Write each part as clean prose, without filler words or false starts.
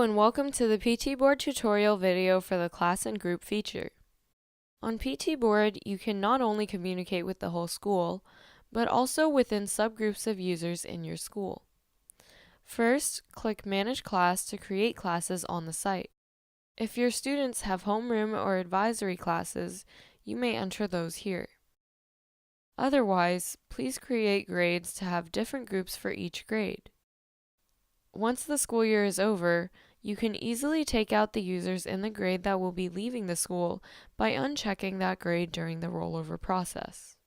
Hello and welcome to the PT Board tutorial video for the class and group feature. On PT Board, you can not only communicate with the whole school, but also within subgroups of users in your school. First, click Manage Class to create classes on the site. If your students have homeroom or advisory classes, you may enter those here. Otherwise, please create grades to have different groups for each grade. Once the school year is over, you can easily take out the users in the grade that will be leaving the school by unchecking that grade during the rollover process.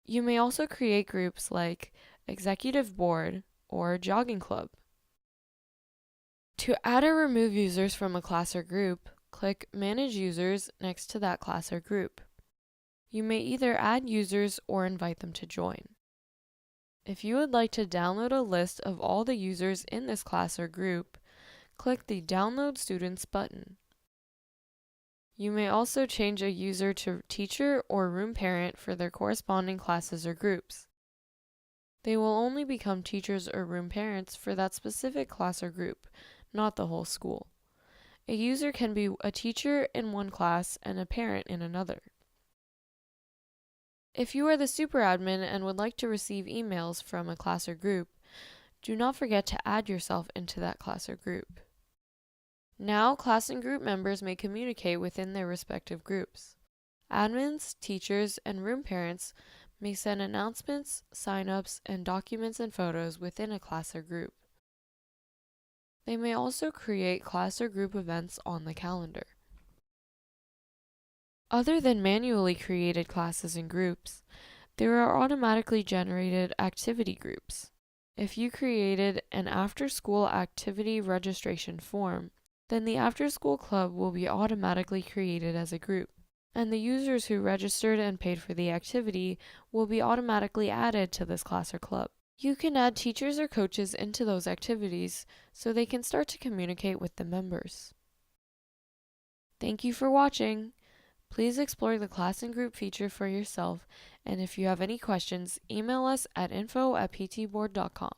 You may also create groups like Executive Board or Jogging Club. To add or remove users from a class or group, click Manage Users next to that class or group. You may either add users or invite them to join. If you would like to download a list of all the users in this class or group, click the Download Students button. You may also change a user to teacher or room parent for their corresponding classes or groups. They will only become teachers or room parents for that specific class or group, not the whole school. A user can be a teacher in one class and a parent in another. If you are the super admin and would like to receive emails from a class or group, do not forget to add yourself into that class or group. Now, class and group members may communicate within their respective groups. Admins, teachers, and room parents may send announcements, sign-ups, and documents and photos within a class or group. They may also create class or group events on the calendar. Other than manually created classes and groups, there are automatically generated activity groups. If you created an after-school activity registration form, then the after-school club will be automatically created as a group, and the users who registered and paid for the activity will be automatically added to this class or club. You can add teachers or coaches into those activities so they can start to communicate with the members. Thank you for watching. Please explore the class and group feature for yourself, and if you have any questions, email us at info@ptboard.com.